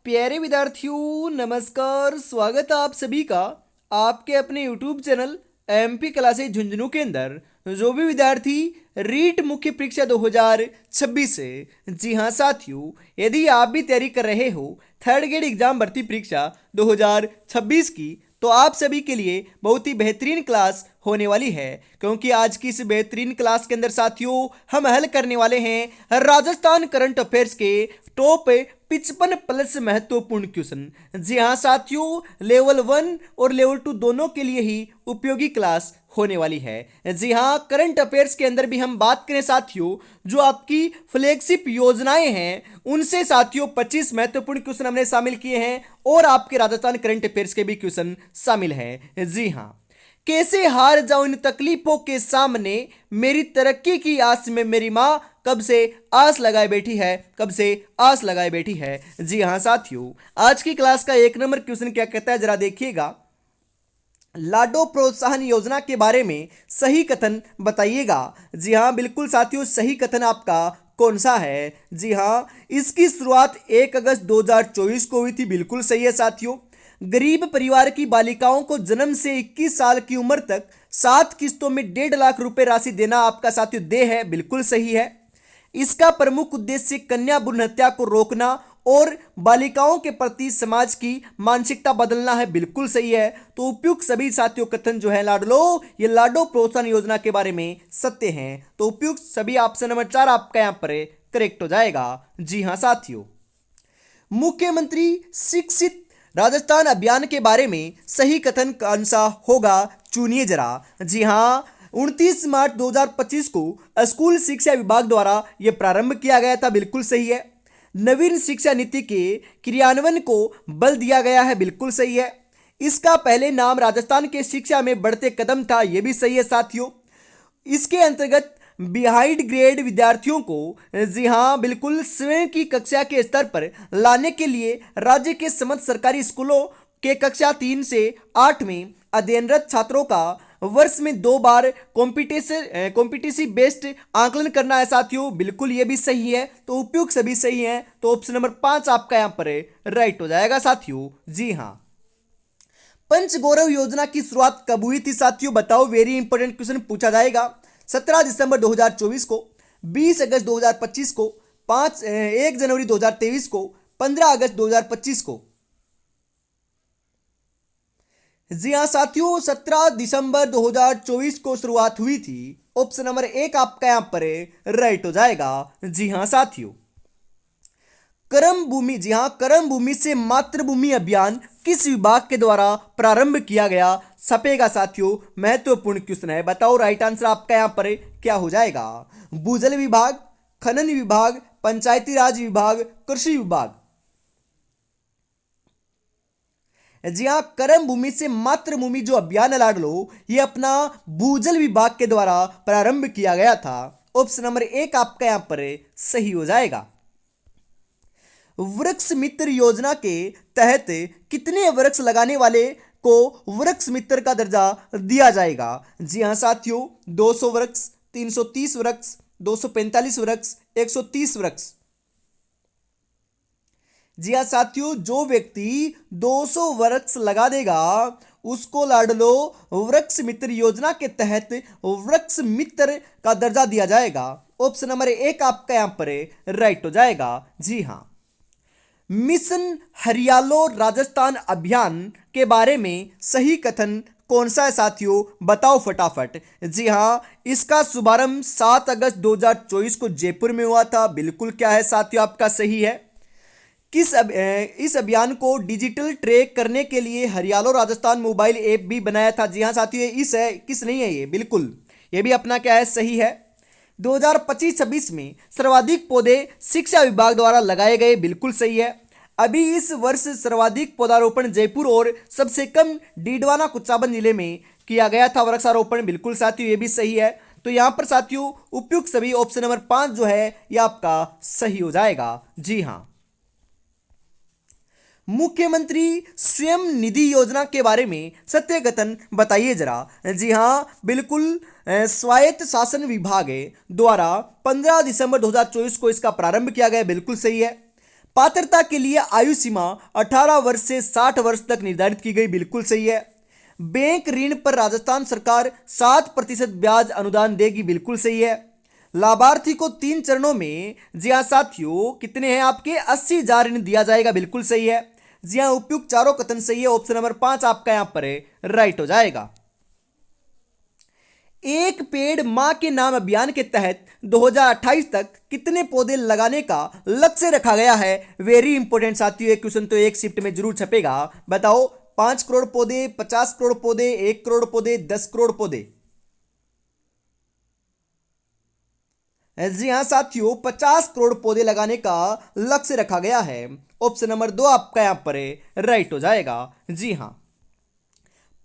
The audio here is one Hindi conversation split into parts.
प्यारे विद्यार्थियों, नमस्कार। स्वागत है आप सभी का आपके अपने YouTube channel MP classes Jhunjhunu के अंदर। जो भी विद्यार्थी रीट मुख्य परीक्षा 2026 से, जी हाँ साथियों, यदि आप भी तैयारी कर रहे हो थर्ड ग्रेड एग्जाम भर्ती परीक्षा 2026 की, तो आप सभी के लिए बहुत ही बेहतरीन क्लास होने वाली है। क्योंकि आज की इस बेहतरीन क्लास के अंदर साथियों हम हल करने वाले हैं राजस्थान करंट अफेयर्स के टॉप 55 प्लस महत्वपूर्ण क्वेश्चन। जी हाँ साथियों, लेवल 1 और लेवल 2 दोनों के लिए ही उपयोगी क्लास होने वाली है। जी हाँ, करंट अफेयर्स के अंदर भी हम बात करें साथियों, जो आपकी फ्लैगशिप योजनाएं हैं उनसे साथियों 25 महत्वपूर्ण क्वेश्चन हमने शामिल किए हैं और आपके राजस्थान करंट अफेयर्स के भी क्वेश्चन शामिल हैं। जी हाँ, कैसे हार जाऊं इन तकलीफों के सामने, मेरी तरक्की की आस में मेरी माँ कब से आस लगाए बैठी है, कब से आस लगाए बैठी है। जी हाँ साथियों, आज की क्लास का एक नंबर क्वेश्चन क्या कहता है, जरा देखिएगा। लाडो प्रोत्साहन योजना के बारे में सही कथन बताइएगा। जी हाँ बिल्कुल साथियों, सही कथन आपका कौन सा है? जी हाँ, इसकी शुरुआत 1 अगस्त 2024 को हुई थी। बिल्कुल सही है साथियों। गरीब परिवार की बालिकाओं को जन्म से 21 साल की उम्र तक 7 किस्तों में 1.5 लाख रुपए राशि देना आपका साथियों देय है। बिल्कुल सही है। इसका प्रमुख उद्देश्य कन्या भ्रूण हत्या को रोकना और बालिकाओं के प्रति समाज की मानसिकता बदलना है। बिल्कुल सही है। तो उपयुक्त सभी साथियों कथन जो है लाडलो, ये लाडो प्रोत्साहन योजना के बारे में सत्य हैं। तो उपयुक्त सभी ऑप्शन नंबर 4 आपका यहाँ पर करेक्ट हो जाएगा। जी हाँ साथियों, मुख्यमंत्री शिक्षित राजस्थान अभियान के बारे में सही कथन कौन सा होगा, चुनिए जरा। जी हाँ, 29 मार्च 2025 को स्कूल शिक्षा विभाग द्वारा यह प्रारंभ किया गया था। बिल्कुल सही है। नवीन शिक्षा नीति के क्रियान्वयन को बल दिया गया है। बिल्कुल सही है। इसका पहले नाम राजस्थान के शिक्षा में बढ़ते कदम था। यह भी सही है साथियों। इसके अंतर्गत बिहाइंड ग्रेड विद्यार्थियों को, जी हाँ बिल्कुल, स्वयं की कक्षा के स्तर पर लाने के लिए राज्य के समस्त सरकारी स्कूलों के कक्षा 3 से 8 में अध्ययनरत छात्रों का वर्ष में 2 बार कॉम्पिटिटिव बेस्ड आकलन करना है साथियों। बिल्कुल ये भी सही है। तो उपयुक्त सभी सही हैं। तो ऑप्शन नंबर 5 आपका यहाँ पर राइट हो जाएगा साथियों। जी हाँ, पंचगौरव योजना की शुरुआत कब हुई थी साथियों, बताओ। वेरी इंपॉर्टेंट क्वेश्चन पूछा जाएगा। 17 दिसंबर 2024 को, 20 अगस्त 2025 को, 1 जनवरी 2023 को, 15 अगस्त 2025 को। जी हाँ साथियों, 17 दिसंबर 2024 को शुरुआत हुई थी। ऑप्शन नंबर 1 आपका यहां पर राइट हो जाएगा। जी हाँ साथियों, कर्म भूमि, जी हाँ, कर्म भूमि से मातृभूमि अभियान किस विभाग के द्वारा प्रारंभ किया गया, छपेगा साथियों। महत्वपूर्ण क्वेश्चन है, बताओ। राइट आंसर आपका यहां पर क्या हो जाएगा? भूजल विभाग, खनन विभाग, पंचायती राज विभाग, कृषि विभाग। जी हाँ, कर्म भूमि से मातृभूमि जो अभियान है लाडलो, ये अपना भूजल विभाग के द्वारा प्रारंभ किया गया था। ऑप्शन नंबर 1 आपका यहां पर सही हो जाएगा। वृक्ष मित्र योजना के तहत कितने वृक्ष लगाने वाले को वृक्ष मित्र का दर्जा दिया जाएगा? जी हाँ साथियों, 200 वृक्ष, 330 वृक्ष, 245 वृक्ष, 130 वृक्ष। जी हाँ साथियों, जो व्यक्ति 200 वृक्ष लगा देगा उसको लाडलो वृक्ष मित्र योजना के तहत वृक्ष मित्र का दर्जा दिया जाएगा। ऑप्शन नंबर 1 आपका यहां पर राइट हो जाएगा। जी हाँ, मिशन हरियालो राजस्थान अभियान के बारे में सही कथन कौन सा है साथियों, बताओ फटाफट। जी हाँ, इसका शुभारंभ 7 अगस्त 2024 को जयपुर में हुआ था। बिल्कुल क्या है साथियों आपका सही है। इस अभियान को डिजिटल ट्रैक करने के लिए हरियालो राजस्थान मोबाइल ऐप भी बनाया था। जी हाँ साथियों, इस है, किस नहीं है ये, बिल्कुल ये भी अपना क्या है, सही है। 2025-26 में सर्वाधिक पौधे शिक्षा विभाग द्वारा लगाए गए। बिल्कुल सही है। अभी इस वर्ष सर्वाधिक पौधारोपण जयपुर और सबसे कम डीडवाना कुचाबन जिले में किया गया था वृक्षारोपण। बिल्कुल साथियों ये भी सही है। तो यहां पर साथियों उपयुक्त सभी ऑप्शन नंबर 5 जो है ये आपका सही हो जाएगा। जी हाँ, मुख्यमंत्री स्वयं निधि योजना के बारे में सत्य कथन बताइए जरा। जी हाँ बिल्कुल, स्वायत्त शासन विभाग द्वारा 15 दिसंबर 2024 को इसका प्रारंभ किया गया। बिल्कुल सही है। पात्रता के लिए आयु सीमा 18 वर्ष से 60 वर्ष तक निर्धारित की गई, बिल्कुल सही है। बैंक ऋण पर राजस्थान सरकार 7% ब्याज अनुदान देगी, बिल्कुल सही है। लाभार्थी को 3 चरणों में, जी हाँ साथियों, कितने हैं आपके 80,000 ऋण दिया जाएगा, बिल्कुल सही है। जी हाँ, उपयुक्त चारों कथन सही है। ऑप्शन नंबर 5 आपका यहां पर राइट हो जाएगा। एक पेड़ मां के नाम अभियान के तहत 2028 तक कितने पौधे लगाने का लक्ष्य रखा गया है? वेरी इंपॉर्टेंट साथियों, एक क्वेश्चन तो एक शिफ्ट में जरूर छपेगा। बताओ, 5 करोड़ पौधे, 50 करोड़ पौधे, 1 करोड़ पौधे, 10 करोड़ पौधे? जी हाँ साथियों, 50 करोड़ पौधे लगाने का लक्ष्य रखा गया है। ऑप्शन नंबर 2 आपका यहां पर राइट हो जाएगा। जी हाँ,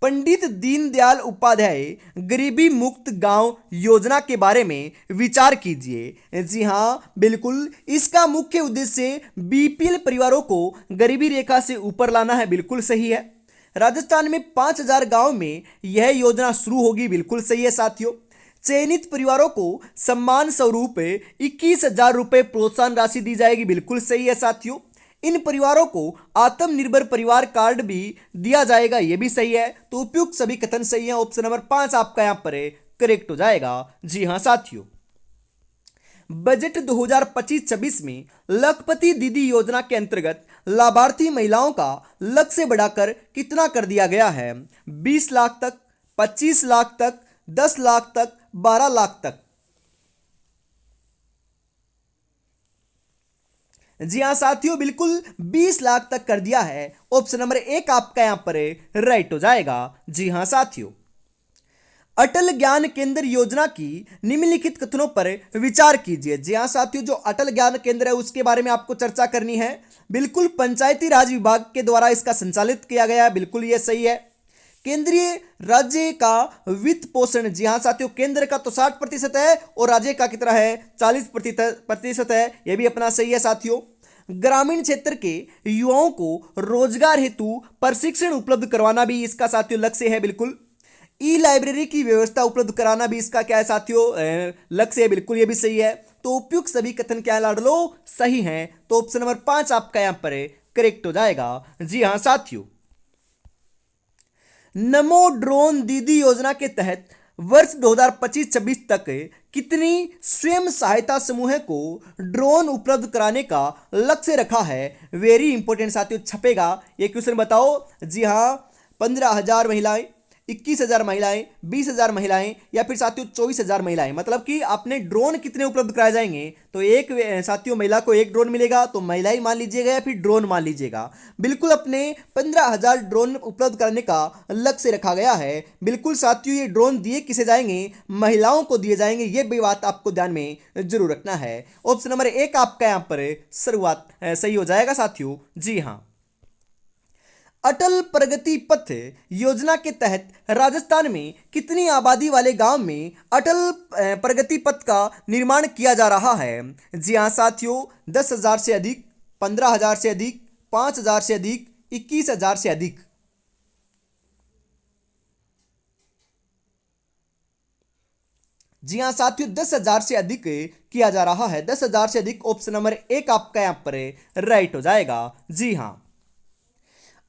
पंडित दीनदयाल उपाध्याय गरीबी मुक्त गांव योजना के बारे में विचार कीजिए। जी हाँ बिल्कुल, इसका मुख्य उद्देश्य बीपीएल परिवारों को गरीबी रेखा से ऊपर लाना है, बिल्कुल सही है। राजस्थान में 5,000 गांव में यह योजना शुरू होगी, बिल्कुल सही है साथियों। चयनित परिवारों को सम्मान स्वरूप 21,000 रुपये प्रोत्साहन राशि दी जाएगी, बिल्कुल सही है साथियों। इन परिवारों को आत्मनिर्भर परिवार कार्ड भी दिया जाएगा, यह भी सही है। तो उपयुक्त सभी कथन सही है। ऑप्शन नंबर 5 आपका यहां पर करेक्ट हो जाएगा। जी हां साथियों, बजट 2025-26 में लखपति दीदी योजना के अंतर्गत लाभार्थी महिलाओं का लक्ष्य बढ़ाकर कितना कर दिया गया है? 20 लाख तक, 25 लाख तक, 10 लाख तक, 12 लाख तक? जी हाँ साथियों, बिल्कुल 20 लाख तक कर दिया है। ऑप्शन नंबर 1 आपका यहां पर राइट हो जाएगा। जी हाँ साथियों, अटल ज्ञान केंद्र योजना की निम्नलिखित कथनों पर विचार कीजिए। जी हाँ साथियों, जो अटल ज्ञान केंद्र है उसके बारे में आपको चर्चा करनी है। बिल्कुल पंचायती राज विभाग के द्वारा इसका संचालित किया गया है, बिल्कुल ये सही है। केंद्रीय राज्य का वित्त पोषण, जी हाँ साथियों, केंद्र का तो 60% है और राज्य का कितना है? 40% है, यह भी अपना सही है साथियों। ग्रामीण क्षेत्र के युवाओं को रोजगार हेतु प्रशिक्षण उपलब्ध करवाना भी इसका साथियों लक्ष्य है, बिल्कुल। ई लाइब्रेरी की व्यवस्था उपलब्ध कराना भी इसका क्या है साथियों? लक्ष्य है, बिल्कुल ये भी सही है। तो उपयुक्त सभी कथन क्या लाडलो सही हैं। तो ऑप्शन नंबर 5 आपका यहां पर करेक्ट हो जाएगा। जी हां साथियों, नमो ड्रोन दीदी योजना के तहत वर्ष 2025-26 तक कितनी स्वयं सहायता समूह को ड्रोन उपलब्ध कराने का लक्ष्य रखा है? वेरी इंपॉर्टेंट साथियों, छपेगा ये क्वेश्चन। बताओ, जी हाँ, 15,000 महिलाएं, 21,000 महिलाएं, 20,000 महिलाएं, या फिर साथियों 24,000 महिलाएं? मतलब कि आपने ड्रोन कितने उपलब्ध कराए जाएंगे? तो एक साथियों महिला को एक ड्रोन मिलेगा, तो महिला ही मान लीजिएगा या फिर ड्रोन मान लीजिएगा। बिल्कुल अपने 15,000 ड्रोन उपलब्ध कराने का लक्ष्य रखा गया है। बिल्कुल साथियों, ये ड्रोन दिए किसे जाएंगे? महिलाओं को दिए जाएंगे, ये भी बात आपको ध्यान में जरूर रखना है। ऑप्शन नंबर 1 आपका यहाँ पर शुरुआत सही हो जाएगा साथियों। जी हाँ, अटल प्रगति पथ योजना के तहत राजस्थान में कितनी आबादी वाले गांव में अटल प्रगति पथ का निर्माण किया जा रहा है? जी हाँ साथियों, 10,000 से अधिक, 15,000 से अधिक, 5,000 से अधिक, 21,000 से अधिक? जी हाँ साथियों, 10,000 से अधिक किया जा रहा है। 10,000 से अधिक, ऑप्शन नंबर 1 आपका यहां पर राइट हो जाएगा। जी हाँ,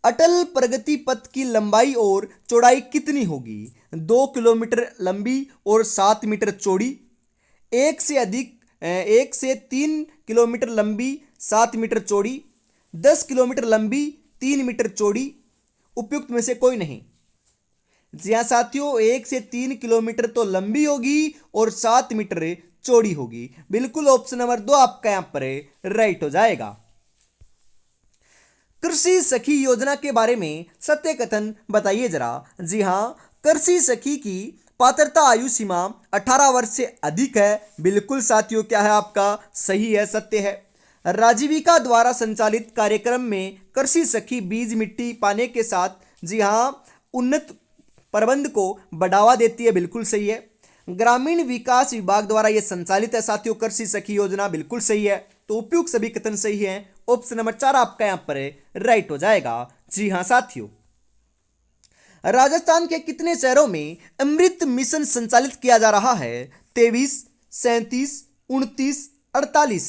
अटल प्रगति पथ की लंबाई और चौड़ाई कितनी होगी? 2 किलोमीटर लंबी और 7 मीटर चौड़ी, एक से 3 किलोमीटर लंबी, 7 मीटर चौड़ी, 10 किलोमीटर लंबी, 3 मीटर चौड़ी? उपयुक्त में से कोई नहीं। जी हाँ साथियों, 1 से 3 किलोमीटर तो लंबी होगी और 7 मीटर चौड़ी होगी। बिल्कुल ऑप्शन नंबर 2 आपका यहां पर राइट हो जाएगा। कृषि सखी योजना के बारे में सत्य कथन बताइए जरा। जी हाँ, कृषि सखी की पात्रता आयु सीमा 18 वर्ष से अधिक है। बिल्कुल साथियों, क्या है आपका? सही है, सत्य है। राजीविका द्वारा संचालित कार्यक्रम में कृषि सखी बीज मिट्टी पाने के साथ, जी हाँ, उन्नत प्रबंध को बढ़ावा देती है। बिल्कुल सही है। ग्रामीण विकास विभाग द्वारा यह संचालित है साथियों, कृषि सखी योजना। बिल्कुल सही है। तो उपयुक्त सभी कथन सही है। ऑप्शन नंबर 4 आपका यहां पर राइट हो जाएगा। जी हां साथियों, राजस्थान के कितने शहरों में अमृत मिशन संचालित किया जा रहा है? 23, 37, 29, 48?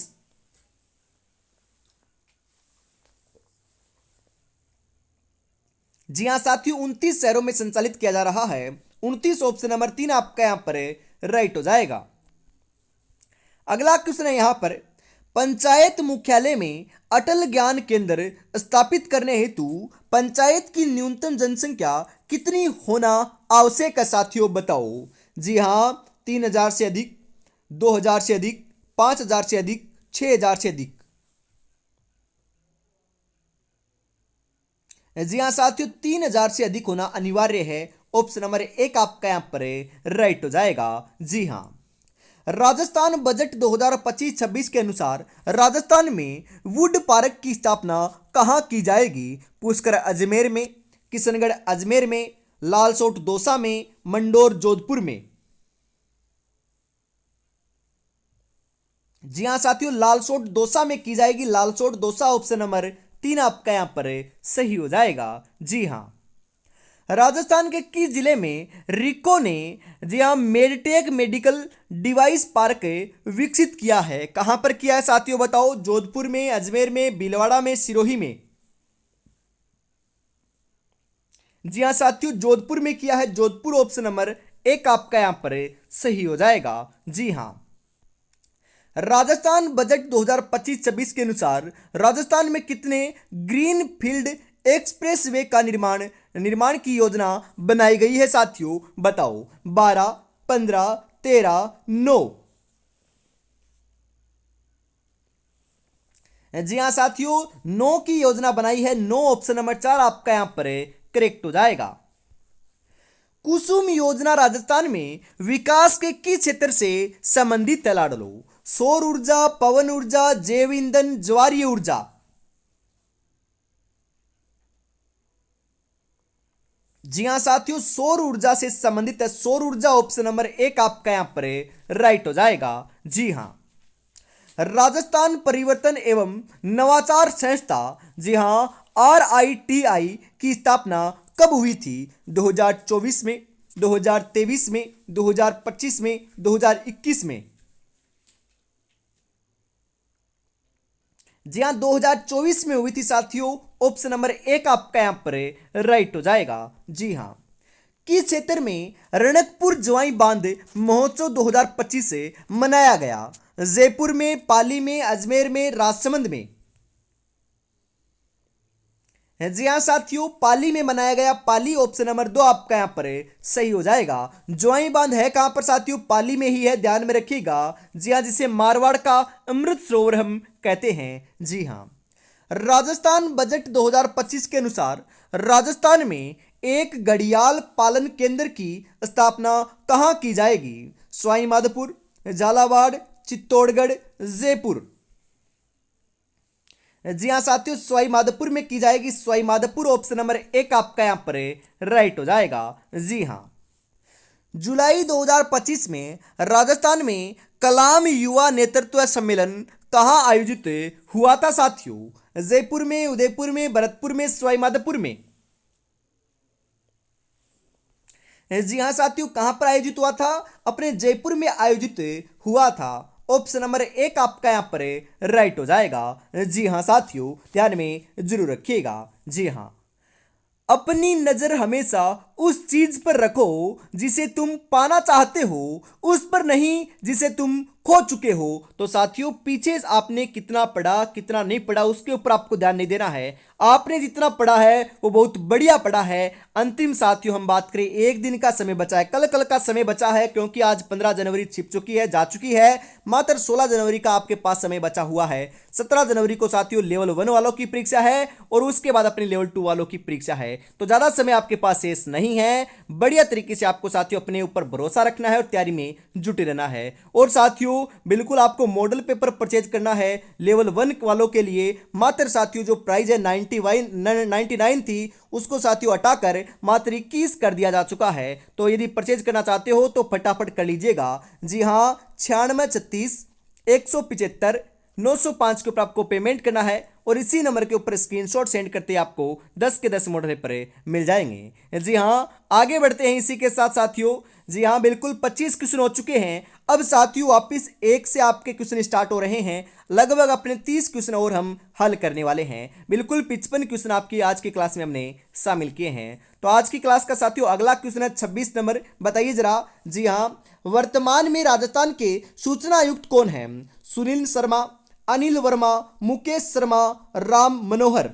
जी हाँ साथियों, 29 शहरों में संचालित किया जा रहा है। 29 ऑप्शन नंबर 3 आपका यहाँ पर राइट हो जाएगा। अगला क्वेश्चन है यहाँ पर, पंचायत मुख्यालय में अटल ज्ञान केंद्र स्थापित करने हेतु पंचायत की न्यूनतम जनसंख्या कितनी होना आवश्यक है साथियों, बताओ। जी हाँ, 3,000 से अधिक, 2,000 से अधिक, 5,000 से अधिक, 6,000 से अधिक। जी हाँ साथियों, 3,000 से अधिक होना अनिवार्य है। ऑप्शन नंबर 1 आपका यहाँ पर राइट हो जाएगा। जी हाँ, राजस्थान बजट 2025-26 के अनुसार राजस्थान में वुड पार्क की स्थापना कहाँ की जाएगी? पुष्कर अजमेर में, किशनगढ़ अजमेर में, लालसोट दौसा में, मंडोर जोधपुर में। जी हाँ साथियों, लालसोट दौसा में की जाएगी। लालसोट दौसा ऑप्शन नंबर 3 आपका यहां पर सही हो जाएगा। जी हाँ, राजस्थान के किस जिले में रिको ने जी हाँ मेडटेक मेडिकल डिवाइस पार्क विकसित किया है? कहां पर किया है साथियों, बताओ। जोधपुर में, अजमेर में, भीलवाड़ा में, सिरोही में। जी हाँ साथियों, जोधपुर में किया है। जोधपुर ऑप्शन नंबर 1 आपका यहां पर सही हो जाएगा। जी हाँ, राजस्थान बजट 2025-26 के अनुसार राजस्थान में कितने ग्रीन फील्ड एक्सप्रेसवे का निर्माण की योजना बनाई गई है साथियों, बताओ। 12, 15, 13, 9। जी हाँ साथियों, 9 की योजना बनाई है। 9 ऑप्शन नंबर 4 आपका यहां पर करेक्ट हो जाएगा। कुसुम योजना राजस्थान में विकास के किस क्षेत्र से संबंधित है लाडलो? सौर ऊर्जा, पवन ऊर्जा, जैव ईंधन, ज्वारीय ऊर्जा। जी हां साथियों, सौर ऊर्जा से संबंधित है। सौर ऊर्जा ऑप्शन नंबर 1 आपका यहां पर राइट हो जाएगा। जी हां, राजस्थान परिवर्तन एवं नवाचार संस्था जी हां RITI की स्थापना कब हुई थी? 2024 में, 2023 में, 2025 में, 2021 में। जी हाँ, 2024 में हुई थी साथियों। ऑप्शन नंबर 1 आपका यहां पर राइट हो जाएगा। जी हाँ, किस क्षेत्र में रणकपुर जवाई बांध महोत्सव 2025 से मनाया गया? जयपुर में, पाली में, अजमेर में, राजसमंद में। जी हाँ साथियों, पाली में मनाया गया। पाली ऑप्शन नंबर 2 आपका यहां पर सही हो जाएगा। जवाई बांध है कहां पर साथियों? पाली में ही है, ध्यान में रखिएगा। जी हाँ, जिसे मारवाड़ का अमृत सरोवर हम कहते हैं। जी हाँ, राजस्थान बजट 2025 के अनुसार राजस्थान में एक घड़ियाल पालन केंद्र की स्थापना कहां की जाएगी? सवाई माधोपुर, झालावाड़, चित्तौड़गढ़, जयपुर। जी हाँ साथियों, सवाई माधोपुर में की जाएगी। सवाई माधोपुर ऑप्शन नंबर 1 आपका यहां पर राइट हो जाएगा। जी हाँ, जुलाई 2025 में राजस्थान में कलाम युवा नेतृत्व सम्मेलन कहां आयोजित हुआ था साथियों? जयपुर में, उदयपुर में, भरतपुर में, सवाई माधोपुर में। जी हाँ साथियों, कहां पर आयोजित हुआ था? अपने जयपुर में आयोजित हुआ था। ऑप्शन नंबर 1 आपका यहां पर राइट हो जाएगा। जी हाँ साथियों, ध्यान में जरूर रखिएगा। जी हाँ, अपनी नजर हमेशा उस चीज पर रखो जिसे तुम पाना चाहते हो, उस पर नहीं जिसे तुम खो चुके हो। तो साथियों, पीछे आपने कितना पढ़ा कितना नहीं पढ़ा उसके ऊपर आपको ध्यान नहीं देना है। आपने जितना पढ़ा है वो बहुत बढ़िया पढ़ा है। अंतिम साथियों हम बात करें, एक दिन का समय बचा है, कल का समय बचा है, क्योंकि आज 15 जनवरी छिप चुकी है, जा चुकी है। मात्र 16 जनवरी का आपके पास समय बचा हुआ है। 17 जनवरी को साथियों लेवल 1 वालों की परीक्षा है और उसके बाद अपने लेवल 2 वालों की परीक्षा है। तो ज्यादा समय आपके पास शेष नहीं है। बढ़िया तरीके से आपको साथियों अपने ऊपर भरोसा रखना है और तैयारी में जुटे रहना है। और साथियों बिल्कुल आपको मॉडल पेपर परचेज करना है लेवल 1 वालों के लिए। मात्र साथियों जो प्राइस है 99 थी, उसको साथियों हटाकर मात्र 21 कर दिया जा चुका है। तो यदि परचेज करना चाहते हो तो फटाफट कर लीजिएगा। जी हाँ, 96 36 175 905 के ऊपर आपको पेमेंट करना है और इसी नंबर के ऊपर स्क्रीनशॉट सेंड करते ही आपको 10 के 10 मॉडल पेपर मिल जाएंगे। जी हाँ, आगे बढ़ते हैं इसी के साथ साथियों। जी हाँ, बिल्कुल 25 क्वेश्चन हो चुके हैं। अब साथियों वापस एक से आपके क्वेश्चन स्टार्ट हो रहे हैं। लगभग अपने 30 क्वेश्चन और हम हल करने वाले हैं। बिल्कुल 55 क्वेश्चन आपकी आज की क्लास में हमने शामिल किए हैं। तो आज की क्लास का साथियों अगला क्वेश्चन है 26 नंबर, बताइए जरा। जी हाँ, वर्तमान में राजस्थान के सूचना आयुक्त कौन है? सुनील शर्मा, अनिल वर्मा, मुकेश शर्मा, राम मनोहर।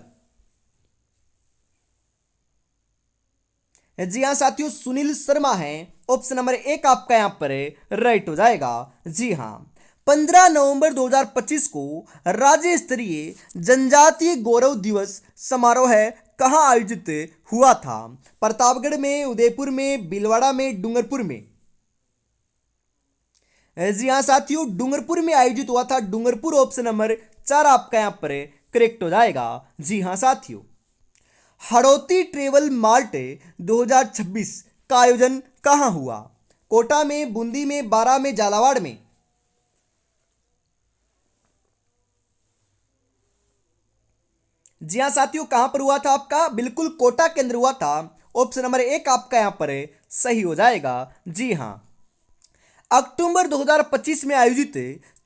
जी हाँ साथियों, सुनील शर्मा है। ऑप्शन नंबर एक आपका यहां पर राइट हो जाएगा। जी हाँ, 15 नवंबर 2025 को राज्य स्तरीय जनजातीय गौरव दिवस समारोह है कहां आयोजित हुआ था? प्रतापगढ़ में, उदयपुर में, भीलवाड़ा में, डूंगरपुर में। जी हाँ साथियों, डूंगरपुर में आयोजित हुआ था। डूंगरपुर ऑप्शन नंबर 4 आपका यहां पर करेक्ट हो जाएगा। जी हाँ साथियों, हड़ौती ट्रेवल मार्ट 2026 का आयोजन कहां हुआ? कोटा में, बूंदी में, बारा में, झालावाड़ में। जी हाँ साथियों, कहां पर हुआ था आपका? बिल्कुल कोटा के अंदर हुआ था। ऑप्शन नंबर एक आपका यहां पर सही हो जाएगा। जी हाँ, अक्टूबर 2025 में आयोजित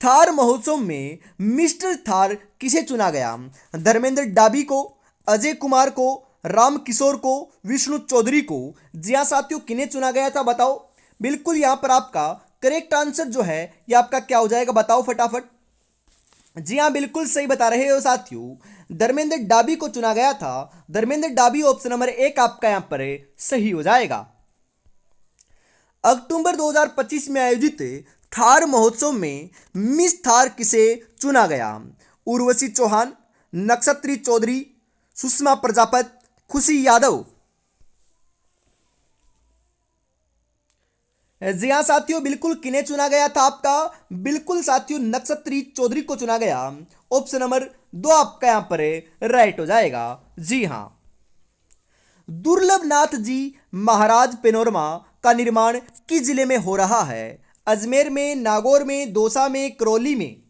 थार महोत्सव में मिस्टर थार किसे चुना गया? धर्मेंद्र डाबी को, अजय कुमार को, राम किशोर को, विष्णु चौधरी को। जी हाँ साथियों, किन्हें चुना गया था बताओ? बिल्कुल यहां पर आपका करेक्ट आंसर जो है ये आपका क्या हो जाएगा, बताओ फटाफट। जी हाँ, बिल्कुल सही बता रहे हो साथियों, धर्मेंद्र डाबी को चुना गया था। धर्मेंद्र डाबी ऑप्शन नंबर एक आपका यहां पर सही हो जाएगा। अक्टूबर 2025 में आयोजित थार महोत्सव में मिस थार किसे चुना गया? उर्वशी चौहान, नक्षत्री चौधरी, सुषमा प्रजापत, खुशी यादव। जी हाँ साथियों, बिल्कुल किन्हें चुना गया था आपका? बिल्कुल साथियों, नक्षत्री चौधरी को चुना गया। ऑप्शन नंबर 2 आपका यहां पर राइट हो जाएगा। जी हाँ, दुर्लभ नाथ जी महाराज पेनोरमा का निर्माण किस जिले में हो रहा है? अजमेर में, नागौर में, दौसा में, करौली में।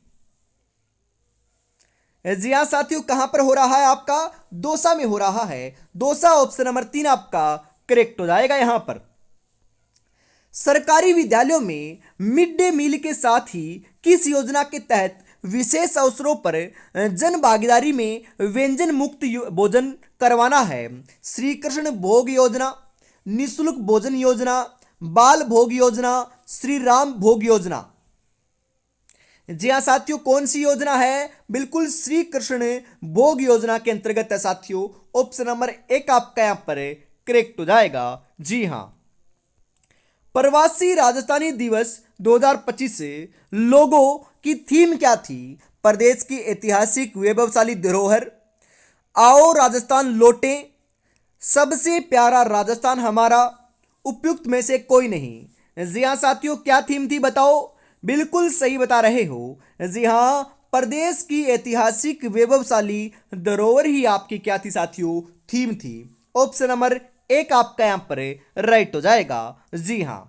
जी हाँ साथियों, कहां पर हो रहा है आपका? दौसा में हो रहा है। दौसा ऑप्शन नंबर 3 आपका करेक्ट हो जाएगा यहां पर। सरकारी विद्यालयों में मिड डे मील के साथ ही किस योजना के तहत विशेष अवसरों पर जन भागीदारी में व्यंजन मुक्त भोजन करवाना है? श्री कृष्ण भोग योजना, निःशुल्क भोजन योजना, बाल भोग योजना, श्री राम भोग योजना। जी हाँ साथियों, कौन सी योजना है? बिल्कुल श्री कृष्ण भोग योजना के अंतर्गत है साथियों। ऑप्शन नंबर एक आपका यहां पर करेक्ट हो जाएगा। जी हाँ, प्रवासी राजस्थानी दिवस 2025 से लोगों की थीम क्या थी? प्रदेश की ऐतिहासिक वैभवशाली धरोहर, आओ राजस्थान लौटे, सबसे प्यारा राजस्थान हमारा, उपयुक्त में से कोई नहीं। जी हाँ साथियों, क्या थीम थी बताओ? बिल्कुल सही बता रहे हो। जी हाँ, प्रदेश की ऐतिहासिक वैभवशाली धरोहर ही आपकी क्या थी साथियों? थीम थी। ऑप्शन नंबर एक आपका यहां पर राइट हो जाएगा। जी हाँ,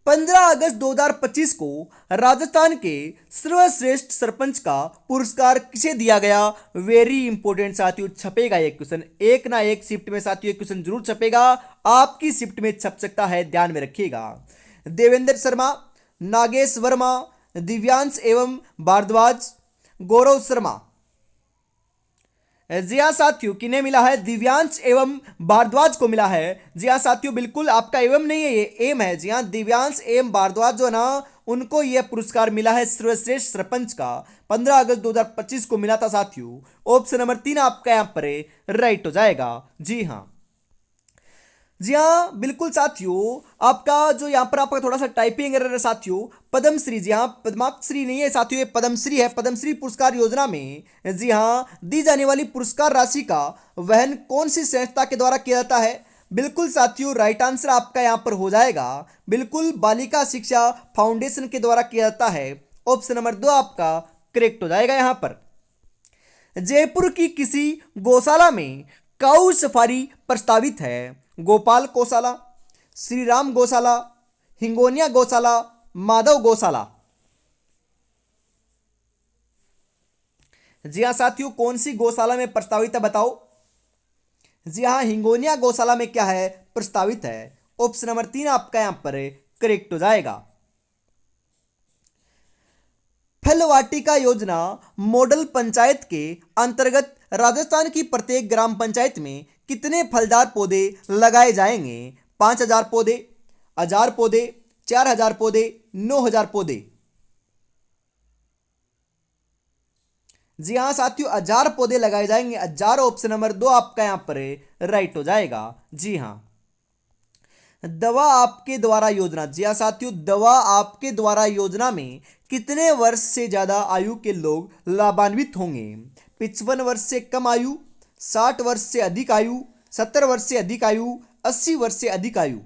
15 अगस्त 2025 को राजस्थान के सर्वश्रेष्ठ सरपंच का पुरस्कार किसे दिया गया? वेरी इंपॉर्टेंट साथियों, छपेगा ये क्वेश्चन, एक ना एक शिफ्ट में साथियों क्वेश्चन जरूर छपेगा। आपकी शिफ्ट में छप सकता है, ध्यान में रखिएगा। देवेंद्र शर्मा, नागेश वर्मा, दिव्यांश एवं भारद्वाज, गौरव शर्मा। जी हाँ साथियों, किन्हें मिला है? दिव्यांश एवं भारद्वाज को मिला है। जी हाँ साथियों, बिल्कुल आपका एवं नहीं है, ये एम है। जी हाँ, दिव्यांश एवं भारद्वाज जो है ना, उनको यह पुरस्कार मिला है सर्वश्रेष्ठ सरपंच का। 15 अगस्त 2025 को मिला था साथियों। ऑप्शन नंबर 3 आपका यहाँ पर राइट हो जाएगा। जी हाँ, जी हाँ बिल्कुल साथियों, आपका जो यहाँ पर आपका थोड़ा सा टाइपिंग एरर है साथियों। पद्मश्री, जी हाँ पद्माश्री नहीं है साथियों, ये पद्मश्री है। पद्मश्री पुरस्कार योजना में जी हाँ दी जाने वाली पुरस्कार राशि का वहन कौन सी संस्था के द्वारा किया जाता है? बिल्कुल साथियों, राइट आंसर आपका यहाँ पर हो जाएगा। बिल्कुल बालिका शिक्षा फाउंडेशन के द्वारा किया जाता है। ऑप्शन नंबर 2 आपका करेक्ट हो जाएगा यहाँ पर। जयपुर की किसी गौशाला में काऊ सफारी प्रस्तावित है? गोपाल गौशाला, श्री राम गौशाला, हिंगोनिया गौशाला, माधव गौशाला। जी हाँ साथियों, कौन सी गौशाला में प्रस्तावित है बताओ। जी हाँ, हिंगोनिया गौशाला में क्या है, प्रस्तावित है। ऑप्शन नंबर 3 आपका यहां पर करेक्ट हो जाएगा। फल वाटिका योजना मॉडल पंचायत के अंतर्गत राजस्थान की प्रत्येक ग्राम पंचायत में कितने फलदार पौधे लगाए जाएंगे। 5,000 पौधे, 1,000 पौधे, 4,000 पौधे, 9,000 पौधे। जी हाँ साथियों, 1,000 पौधे लगाए जाएंगे। 1,000 ऑप्शन नंबर 2 आपका यहां पर राइट हो जाएगा। जी हाँ। दवा आपके द्वारा योजना, जी हाँ साथियों, दवा आपके द्वारा योजना में कितने वर्ष से ज्यादा आयु के लोग लाभान्वित होंगे। 55 वर्ष से कम आयु, 60 वर्ष से अधिक आयु, 70 वर्ष से अधिक आयु, 80 वर्ष से अधिक आयु।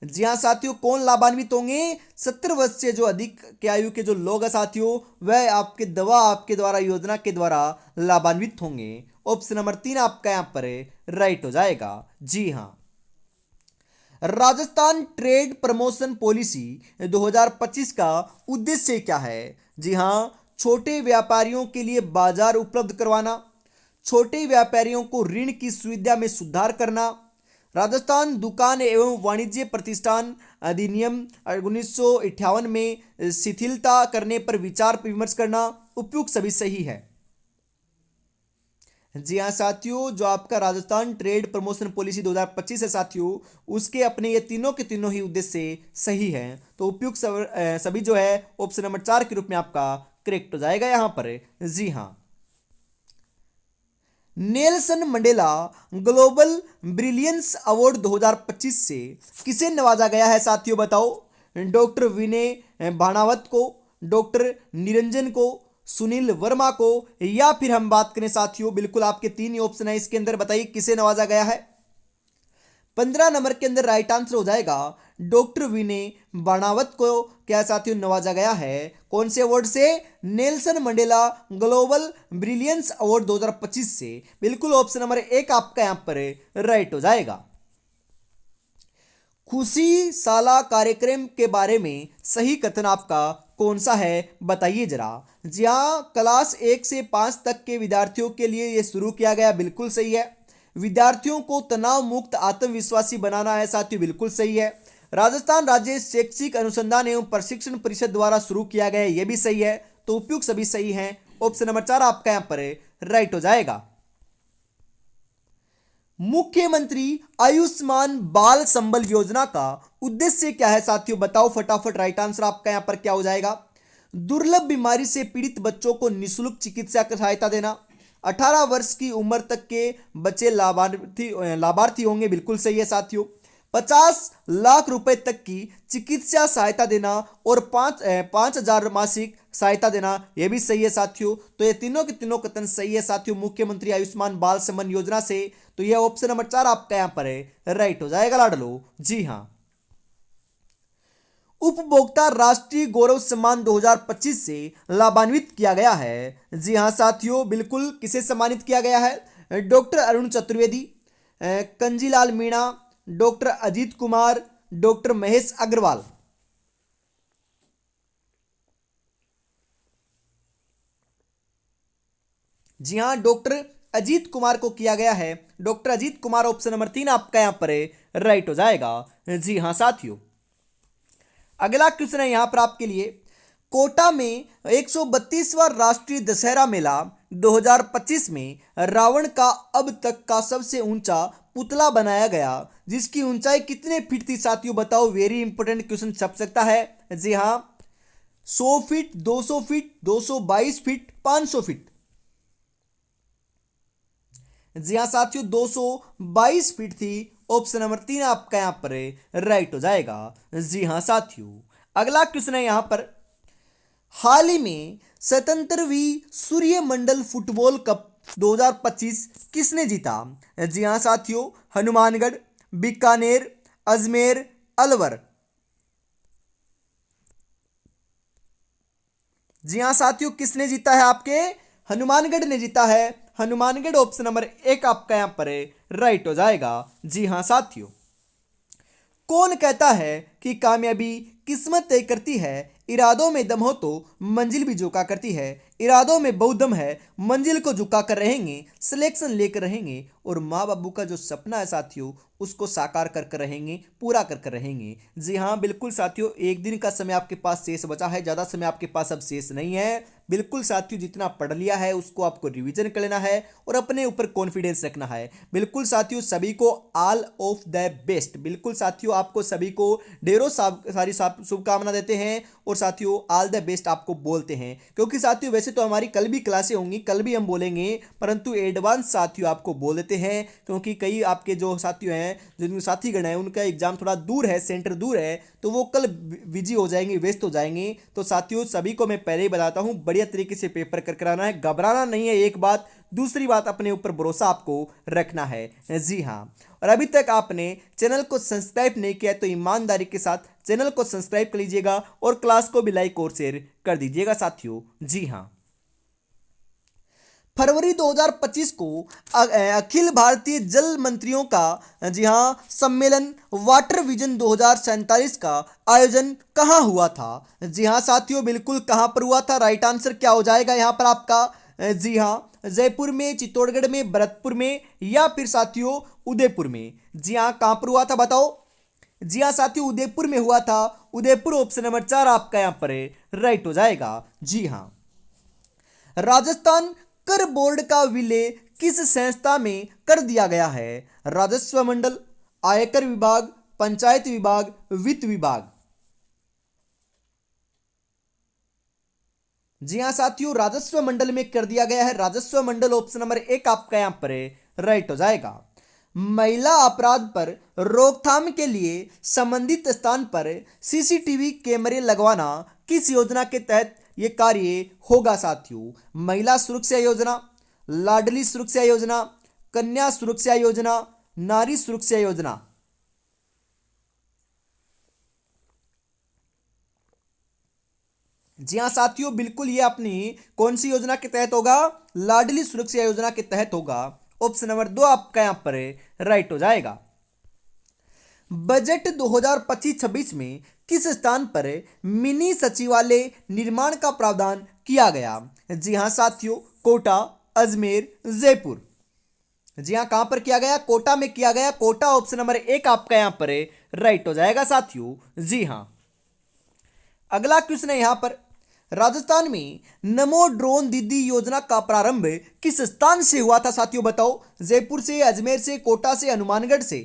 जी हाँ साथियों, कौन लाभान्वित होंगे, 70 वर्ष से जो अधिक के आयु के जो लोग हैं साथियों, वह आपके दवा आपके द्वारा योजना के द्वारा लाभान्वित होंगे। ऑप्शन नंबर 3 आपका यहां पर राइट हो जाएगा। जी हाँ। राजस्थान ट्रेड प्रमोशन पॉलिसी 2025 का उद्देश्य क्या है। जी हाँ, छोटे व्यापारियों के लिए बाजार उपलब्ध करवाना, छोटे व्यापारियों को ऋण की सुविधा में सुधार करना, राजस्थान दुकान एवं वाणिज्य प्रतिष्ठान अधिनियम 1958 में शिथिलता करने पर विचार विमर्श करना। उपयुक्त सभी सही है। जी हाँ साथियों, जो आपका राजस्थान ट्रेड प्रमोशन पॉलिसी 2025 है साथियों, उसके अपने ये तीनों के तीनों ही उद्देश्य सही हैं। तो उपयुक्त सभी जो है ऑप्शन नंबर 4 के रूप में आपका करेक्ट हो जाएगा यहां पर। जी हाँ। Nelson Mandela global brilliance award 2025 से किसे नवाजा गया है साथियों बताओ। डॉक्टर विनय भाणावत को, डॉक्टर निरंजन को, सुनील वर्मा को, या फिर हम बात करें साथियों, बिल्कुल आपके 3 ही ऑप्शन है इसके अंदर, बताइए किसे नवाजा गया है। 15 नंबर के अंदर राइट आंसर हो जाएगा डॉक्टर विनय बाणावत को क्या साथियों नवाजा गया है, कौन से अवार्ड से, Nelson Mandela global brilliance award 2025 से। बिल्कुल ऑप्शन नंबर 1 आपका यहां पर राइट हो जाएगा। खुशी साला कार्यक्रम के बारे में सही कथन आपका कौन सा है, बताइए जरा। जी हाँ, क्लास 1 से 5 तक के विद्यार्थियों के लिए यह शुरू किया गया, बिल्कुल सही है। विद्यार्थियों को तनाव मुक्त आत्मविश्वासी बनाना है साथियों, बिल्कुल सही है। राजस्थान राज्य शैक्षिक अनुसंधान एवं प्रशिक्षण परिषद द्वारा शुरू किया गया, यह भी सही है। तो उपयुक्त सभी सही हैं। ऑप्शन नंबर 4 आपका यहां पर राइट हो जाएगा। मुख्यमंत्री आयुष्मान बाल संबल योजना का उद्देश्य क्या है साथियों, बताओ फटाफट। राइट आंसर आपका यहां पर क्या हो जाएगा, दुर्लभ बीमारी से पीड़ित बच्चों को निःशुल्क चिकित्सा की सहायता देना। 18 वर्ष की उम्र तक के बच्चे लाभार्थी होंगे, बिल्कुल सही है साथियों। 50 लाख रुपए तक की चिकित्सा सहायता देना और 5,000 मासिक सहायता देना, यह भी सही है साथियों। तो ये तीनों के तीनों कथन सही है साथियों मुख्यमंत्री आयुष्मान बाल सम्मान योजना से। तो यह ऑप्शन नंबर 4 आपका यहां पर है राइट हो जाएगा लाडलो। जी हाँ। उपभोक्ता राष्ट्रीय गौरव सम्मान 2025 से लाभान्वित किया गया है। जी हाँ साथियों, बिल्कुल किसे सम्मानित किया गया है, doctor Arun Chaturvedi, Kanjilal Meena, doctor Ajit Kumar, doctor Mahesh Agarwal. जी हाँ, डॉक्टर अजीत कुमार को किया गया है। Doctor Ajit Kumar option number 3 आपका यहां पर राइट हो जाएगा। जी हाँ साथियों। अगला क्वेश्चन है यहां पर आपके लिए, कोटा में 132वां राष्ट्रीय दशहरा मेला 2025 में रावण का अब तक का सबसे ऊंचा पुतला बनाया गया, जिसकी ऊंचाई कितने फीट थी साथियों बताओ। वेरी इंपॉर्टेंट क्वेश्चन छप सकता है। जी हाँ, 100 फीट, 200 फीट, 222 फीट, 500 फीट। जी हाँ साथियों, 222 फीट थी। ऑप्शन नंबर 3 आपका यहां पर राइट हो जाएगा। जी हाँ साथियों। अगला क्वेश्चन है यहां पर, हाल ही में 77वीं सूर्यमंडल फुटबॉल कप 2025 किसने जीता। जी हाँ साथियों, हनुमानगढ़, बीकानेर, अजमेर, अलवर। जी हाँ साथियों, किसने जीता है, आपके हनुमानगढ़ ने जीता है। हनुमानगढ़ ऑप्शन नंबर 1 आपका यहां पर राइट हो जाएगा। जी हाँ साथियों। कौन कहता है कि कामयाबी किस्मत तय करती है, इरादों में दम हो तो मंजिल भी झोंका करती है। इरादों में बहुत दम है, मंजिल को झुका कर रहेंगे, सिलेक्शन लेकर रहेंगे और माँ बाबू का जो सपना है साथियों उसको साकार कर कर रहेंगे, पूरा कर कर रहेंगे। जी हाँ बिल्कुल साथियों, एक दिन का समय आपके पास शेष बचा है, ज़्यादा समय आपके पास अब शेष नहीं है। बिल्कुल साथियों, जितना पढ़ लिया है उसको आपको रिवीजन कर लेना है और अपने ऊपर कॉन्फिडेंस रखना है। बिल्कुल साथियों, सभी को ऑल ऑफ द बेस्ट। बिल्कुल साथियों, आपको सभी को ढेरों सारी शुभकामना देते हैं और साथियों ऑल द बेस्ट आपको बोलते हैं, क्योंकि साथियों वैसे तो हमारी कल भी क्लासें होंगी, कल भी हम बोलेंगे, परंतु एडवांस साथियों आपको बोल देते हैं, क्योंकि कई आपके जो साथियों हैं, जो साथीगण हैं, उनका एग्जाम थोड़ा दूर है, सेंटर दूर है, तो वो कल बिजी हो जाएंगे, व्यस्त हो जाएंगे। तो साथियों सभी को मैं पहले ही बताता हूँ, बढ़िया तरीके से पेपर कर कराना है, घबराना नहीं है। एक बात, दूसरी बात, अपने ऊपर भरोसा आपको रखना है। जी हाँ, और अभी तक आपने चैनल को सब्सक्राइब नहीं किया तो ईमानदारी के साथ चैनल को सब्सक्राइब कर लीजिएगा और क्लास को भी लाइक और शेयर कर दीजिएगा साथियों। जी हाँ, फरवरी 2025 को अखिल भारतीय जल मंत्रियों का जी हाँ सम्मेलन वाटर विजन 2047 का आयोजन कहाँ हुआ था? जी हाँ साथियों, बिल्कुल कहाँ पर हुआ था? राइट आंसर क्या हो जाएगा यहाँ पर आपका? जी हाँ, जयपुर में, चित्तौड़गढ़ में, भरतपुर में या फिर साथियों उदयपुर में? जी हाँ, कहाँ पर हुआ था बताओ? जी हाँ साथियों, उदयपुर में हुआ था। उदयपुर ऑप्शन नंबर 4 आपका यहाँ पर राइट हो जाएगा। जी हाँ, राजस्थान कर बोर्ड का विलय किस संस्था में कर दिया गया है? राजस्व मंडल, आयकर विभाग, पंचायत विभाग, वित्त विभाग? जी हाँ साथियों, राजस्व मंडल में कर दिया गया है। राजस्व मंडल ऑप्शन नंबर 1 आपका यहां पर राइट हो जाएगा। महिला अपराध पर रोकथाम के लिए संबंधित स्थान पर सीसीटीवी कैमरे लगवाना किस योजना के तहत ये कार्य होगा साथियों? महिला सुरक्षा योजना, लाडली सुरक्षा योजना, कन्या सुरक्षा योजना, नारी सुरक्षा योजना? जी हाँ साथियों, बिल्कुल ये अपनी कौन सी योजना के तहत होगा? लाडली सुरक्षा योजना के तहत होगा। ऑप्शन नंबर 2 आपका यहां पर राइट हो जाएगा। बजट 2025-26 में किस स्थान पर मिनी सचिवालय निर्माण का प्रावधान किया गया? जी हाँ साथियों, कोटा, अजमेर, जयपुर? जी हाँ, कहां पर किया गया? कोटा में किया गया। कोटा ऑप्शन नंबर 1 आपका यहां पर राइट हो जाएगा साथियों। जी हाँ, अगला क्वेश्चन है यहां पर, राजस्थान में नमो ड्रोन दीदी योजना का प्रारंभ किस स्थान से हुआ था साथियों बताओ? जयपुर से, अजमेर से, कोटा से, हनुमानगढ़ से?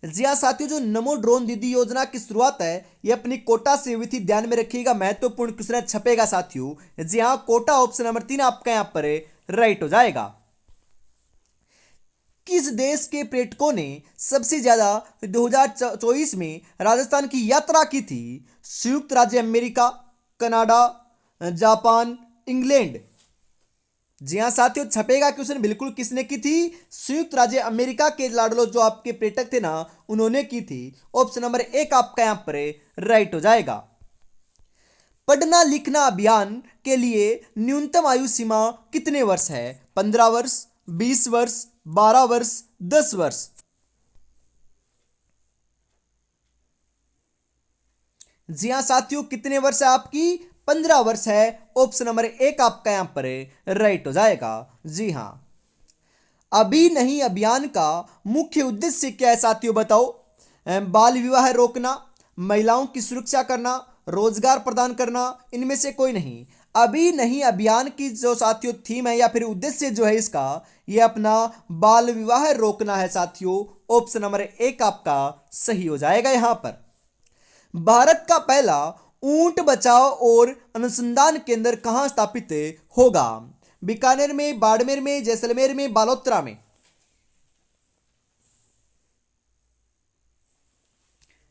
जी हाँ साथियों, जो नमो ड्रोन दीदी योजना की शुरुआत है ये अपनी कोटा से हुई थी, ध्यान में रखिएगा, महत्वपूर्ण क्वेश्चन छपेगा साथियों। जी हाँ, कोटा ऑप्शन नंबर 3 आपका यहां पर राइट हो जाएगा। किस देश के पर्यटकों ने सबसे ज्यादा 2024 में राजस्थान की यात्रा की थी? संयुक्त राज्य अमेरिका, कनाडा, जापान, इंग्लैंड? जी हाँ साथियों, छपेगा क्वेश्चन बिल्कुल, किसने की थी? संयुक्त राज्य अमेरिका के लाडलो जो आपके पर्यटक थे ना, उन्होंने की थी। ऑप्शन नंबर 1 आपका यहां पर राइट हो जाएगा। पढ़ना लिखना अभियान के लिए न्यूनतम आयु सीमा कितने वर्ष है? 15 वर्ष, 20 वर्ष, 12 वर्ष, 10 वर्ष? जी हाँ साथियों, कितने वर्ष है आपकी? 15 वर्ष है। ऑप्शन नंबर 1 आपका यहां पर राइट हो जाएगा। जी हाँ, अभी नहीं अभियान का मुख्य उद्देश्य क्या है साथियों बताओ? बाल विवाह रोकना, महिलाओं की सुरक्षा करना, रोजगार प्रदान करना, इनमें से कोई नहीं। अभी नहीं अभियान की जो साथियों थीम है या फिर उद्देश्य जो है इसका, ये अपना बाल विवाह रोकना है साथियों। ऑप्शन नंबर 1 आपका सही हो जाएगा यहां पर। भारत का पहला ऊंट बचाव और अनुसंधान केंद्र कहां स्थापित होगा? बीकानेर में, बाड़मेर में, जैसलमेर में, बालोतरा में?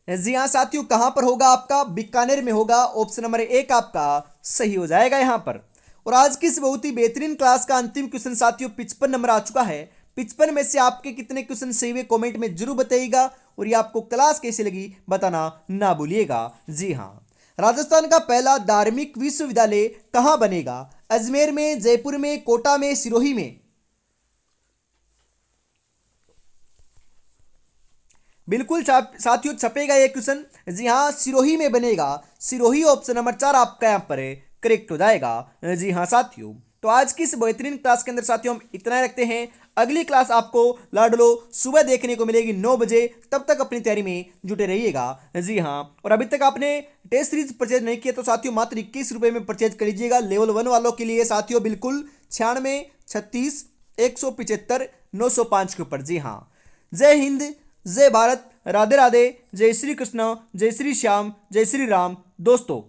जी हाँ साथियों, कहां पर होगा आपका? बीकानेर में होगा। ऑप्शन नंबर 1 आपका सही हो जाएगा यहां पर। और आज की इस बहुत ही बेहतरीन क्लास का अंतिम क्वेश्चन साथियों 55 नंबर आ चुका है। 55 में से आपके कितने क्वेश्चन सही हुए कमेंट में जरूर बताइएगा, और ये आपको क्लास कैसी लगी बताना ना भूलिएगा। जी हाँ, राजस्थान का पहला धार्मिक विश्वविद्यालय कहां बनेगा? अजमेर में, जयपुर में, कोटा में, सिरोही में? बिल्कुल साथियों, छपेगा ये क्वेश्चन। जी हाँ, सिरोही में बनेगा। सिरोही ऑप्शन नंबर 4 आपका यहां पर करेक्ट हो जाएगा। जी हाँ साथियों, तो आज की इस बेहतरीन क्लास के अंदर साथियों हम इतना ही रखते हैं। अगली क्लास आपको लाडलो सुबह देखने को मिलेगी 9 बजे। तब तक अपनी तैयारी में जुटे रहिएगा। जी हाँ, और अभी तक आपने टेस्ट सीरीज परचेज नहीं किया तो साथियों मात्र 21 रुपये में परचेज कर लीजिएगा। लेवल 1 वालों के लिए साथियों बिल्कुल 96 36 175 905 के ऊपर। जी हाँ, जय हिंद, जय भारत, राधे राधे, जय श्री कृष्ण, जय श्री श्याम, जय श्री राम दोस्तों।